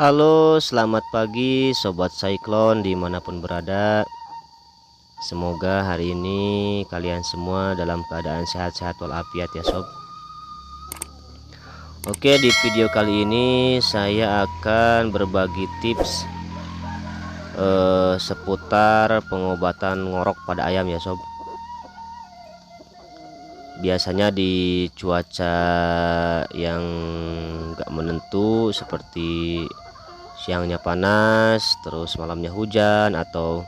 Halo, selamat pagi Sobat Cyclone dimanapun berada. Semoga hari ini kalian semua dalam keadaan sehat-sehat walafiat ya sob. Oke, di video kali ini saya akan berbagi tips seputar pengobatan ngorok pada ayam ya sob. Biasanya di cuaca yang gak menentu seperti siangnya panas terus malamnya hujan, atau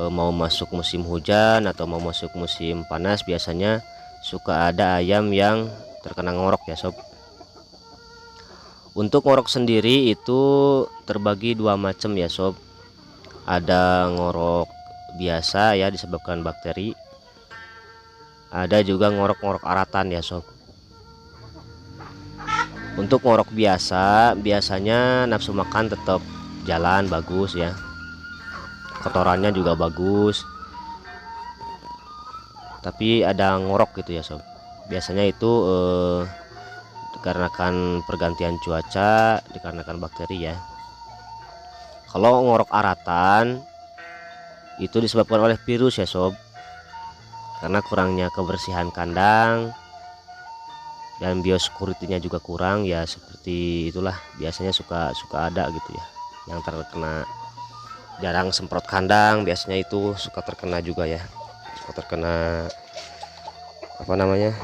mau masuk musim hujan atau mau masuk musim panas, biasanya suka ada ayam yang terkena ngorok ya sob. Untuk ngorok sendiri itu terbagi dua macam ya sob. Ada ngorok biasa ya disebabkan bakteri, ada juga ngorok-ngorok aratan ya sob. Untuk ngorok biasa biasanya nafsu makan tetap jalan bagus ya, kotorannya juga bagus, tapi ada ngorok gitu ya sob. Biasanya itu dikarenakan pergantian cuaca, dikarenakan bakteri ya. Kalau ngorok aratan itu disebabkan oleh virus ya sob, karena kurangnya kebersihan kandang dan biosecurity-nya juga kurang ya, seperti itulah. Biasanya suka ada gitu ya yang terkena, jarang semprot kandang biasanya itu suka terkena juga ya, suka terkena apa namanya,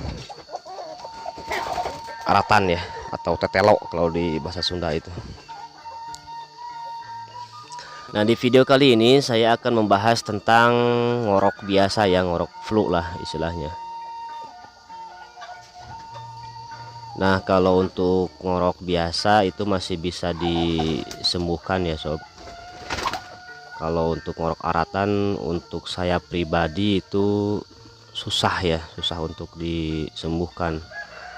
aratan ya, atau tetelo kalau di bahasa Sunda itu. Nah, di video kali ini saya akan membahas tentang ngorok biasa ya, ngorok flu lah istilahnya. Nah, kalau untuk ngorok biasa itu masih bisa disembuhkan ya sob. Kalau untuk ngorok aratan, untuk saya pribadi itu susah ya, susah untuk disembuhkan,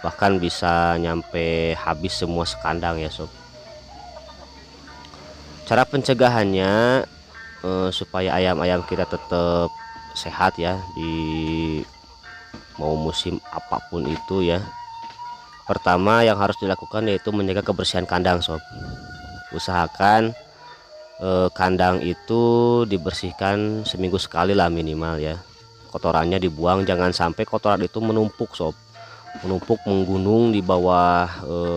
bahkan bisa nyampe habis semua sekandang ya sob. Cara pencegahannya supaya ayam-ayam kita tetap sehat ya di mau musim apapun itu ya. Pertama yang harus dilakukan yaitu menjaga kebersihan kandang sob. Usahakan kandang itu dibersihkan seminggu sekali lah minimal ya. Kotorannya dibuang, jangan sampai kotoran itu menumpuk sob, menumpuk menggunung di bawah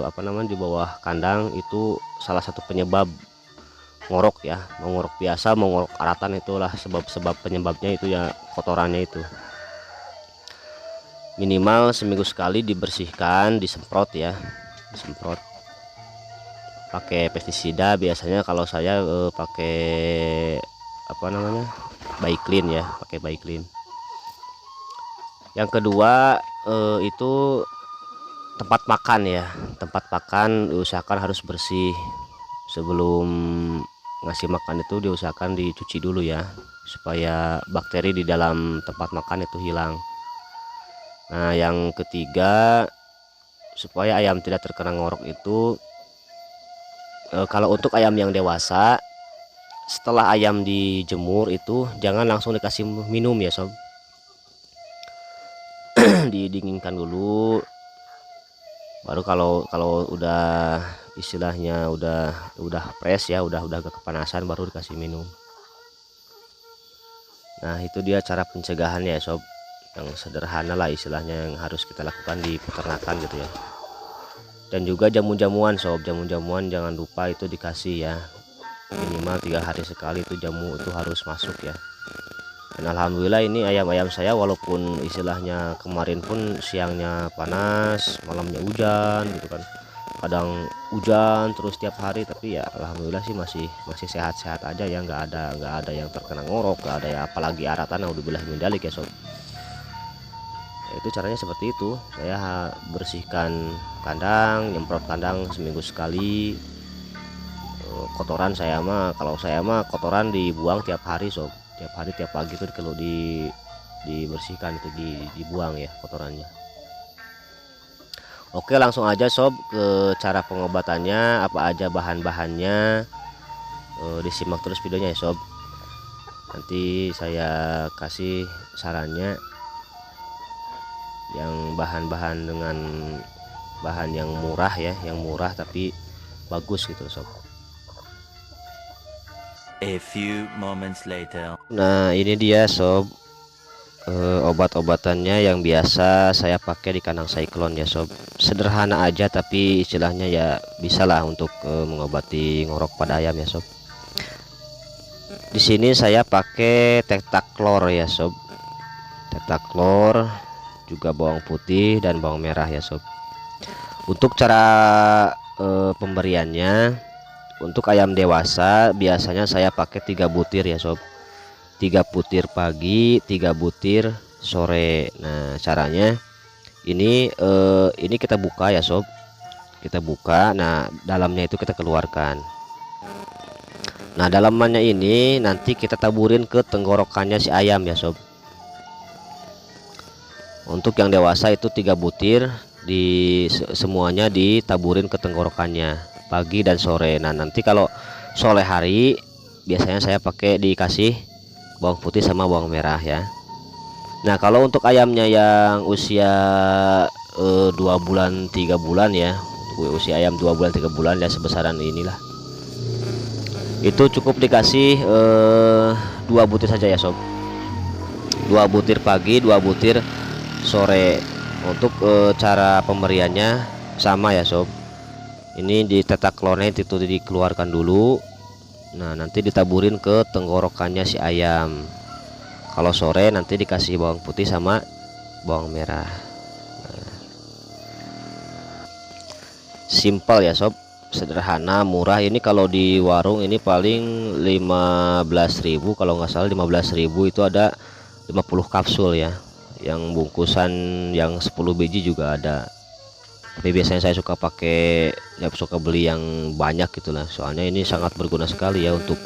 apa namanya, di bawah kandang. Itu salah satu penyebab ngorok ya, mau ngorok biasa mau ngorok aratan, itulah sebab penyebabnya itu ya, kotorannya itu. Minimal seminggu sekali dibersihkan, disemprot ya, disemprot pakai pestisida. Biasanya kalau saya pakai apa namanya, Baiklin ya, pakai Baiklin. Yang kedua itu tempat makan ya, tempat makan diusahakan harus bersih. Sebelum ngasih makan itu diusahakan dicuci dulu ya, supaya bakteri di dalam tempat makan itu hilang. Nah, yang ketiga supaya ayam tidak terkena ngorok itu kalau untuk ayam yang dewasa, setelah ayam dijemur itu jangan langsung dikasih minum ya sob. Didinginkan dulu, baru kalau udah istilahnya udah fresh ya, udah agak kepanasan, baru dikasih minum. Nah, itu dia cara pencegahan ya sob, yang sederhana lah istilahnya yang harus kita lakukan di peternakan gitu ya. Dan juga jamu-jamuan sob, jamu-jamuan jangan lupa itu dikasih ya, minimal 3 hari sekali itu jamu itu harus masuk ya. Dan alhamdulillah ini ayam-ayam saya, walaupun istilahnya kemarin pun siangnya panas malamnya hujan gitu kan, kadang hujan terus tiap hari, tapi ya alhamdulillah sih masih sehat-sehat aja ya, nggak ada yang terkena ngorok, nggak ada ya, apalagi aratan, naudzubillah min dzalik ya sob. Ya, itu caranya seperti itu. Saya bersihkan kandang, nyemprot kandang seminggu sekali. Kotoran saya mah, kalau saya mah kotoran dibuang tiap hari sob, tiap hari tiap pagi tuh kalau dibersihkan itu dibuang ya kotorannya. Oke, langsung aja sob ke cara pengobatannya, apa aja bahan-bahannya. Disimak terus videonya ya sob, nanti saya kasih sarannya yang bahan-bahan dengan bahan yang murah ya, yang murah tapi bagus gitu sob. A few moments later. Nah ini dia sob, obat-obatannya yang biasa saya pakai di kandang cyclone ya sob. Sederhana aja tapi istilahnya ya bisalah untuk mengobati ngorok pada ayam ya sob. Di sini saya pakai Tectaklor ya sob. Tectaklor, juga bawang putih dan bawang merah ya sob. Untuk cara pemberiannya, untuk ayam dewasa biasanya saya pakai 3 butir ya sob. 3 butir pagi, 3 butir sore. Nah caranya ini kita buka ya sob, kita buka. Nah dalamnya itu kita keluarkan. Nah dalamannya ini nanti kita taburin ke tenggorokannya si ayam ya sob. Untuk yang dewasa itu 3 butir, semuanya ditaburin ke tenggorokannya pagi dan sore. Nah nanti kalau sore hari biasanya saya pakai dikasih bawang putih sama bawang merah ya. Nah kalau untuk ayamnya yang usia 2 bulan 3 bulan ya, usia ayam 2 bulan 3 bulan ya sebesaran inilah, itu cukup dikasih 2 butir saja ya sob. 2 butir pagi, 2 butir sore. Untuk cara pemberiannya sama ya sob. Ini di Tectaklornya itu dikeluarkan dulu. Nah nanti ditaburin ke tenggorokannya si ayam. Kalau sore nanti dikasih bawang putih sama bawang merah. Simpel ya sob, sederhana, murah. Ini kalau di warung ini paling 15.000, kalau nggak salah 15.000 itu ada 50 kapsul ya. Yang bungkusan yang 10 biji juga ada. Tapi biasanya saya suka pakai, ya suka beli yang banyak gitulah, soalnya ini sangat berguna sekali ya untuk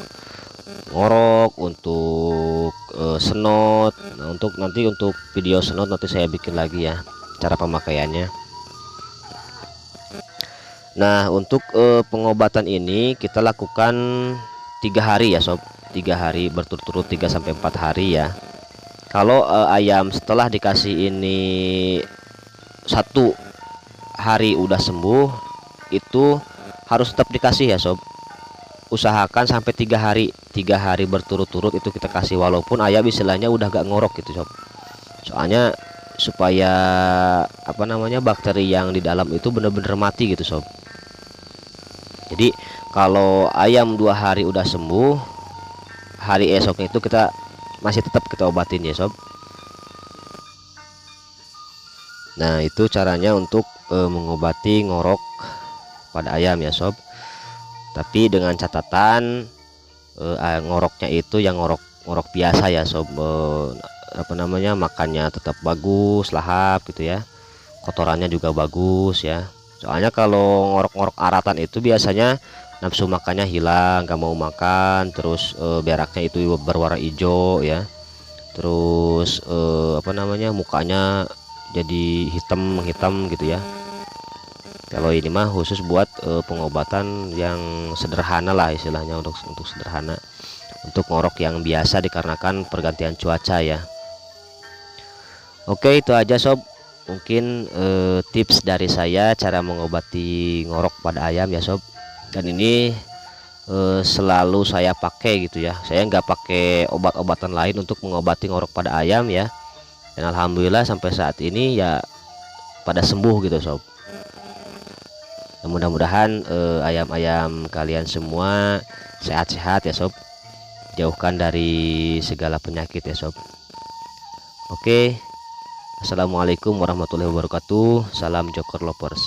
ngorok, untuk senot. Nah untuk video senot nanti saya bikin lagi ya cara pemakaiannya. Nah untuk pengobatan ini kita lakukan 3 hari ya sob, 3 hari berturut-turut, 3 sampai 4 hari ya. Kalau ayam setelah dikasih ini 1 hari udah sembuh, itu harus tetap dikasih ya sob. Usahakan sampai 3 hari berturut-turut itu kita kasih, walaupun ayam istilahnya udah gak ngorok gitu sob. Soalnya supaya bakteri yang di dalam itu bener-bener mati gitu sob. Jadi kalau ayam 2 hari udah sembuh, hari esoknya itu kita masih tetap kita obatin ya sob. Nah itu caranya untuk mengobati ngorok pada ayam ya sob. Tapi dengan catatan ngoroknya itu yang ngorok biasa ya sob. Makannya tetap bagus, lahap gitu ya. Kotorannya juga bagus ya. Soalnya kalau ngorok-ngorok aratan itu biasanya nafsu makannya hilang, gak mau makan, terus beraknya itu berwarna hijau ya. Terus mukanya jadi hitam gitu ya. Kalau ini mah khusus buat pengobatan yang sederhana lah istilahnya, untuk sederhana, untuk ngorok yang biasa dikarenakan pergantian cuaca ya. Oke itu aja sob, mungkin tips dari saya cara mengobati ngorok pada ayam ya sob. Dan ini selalu saya pakai gitu ya, saya nggak pakai obat-obatan lain untuk mengobati ngorok pada ayam ya. Dan alhamdulillah sampai saat ini ya pada sembuh gitu sob. Mudah-mudahan ayam-ayam kalian semua sehat-sehat ya sob, jauhkan dari segala penyakit ya sob. Oke, assalamualaikum warahmatullahi wabarakatuh. Salam Joker Lovers.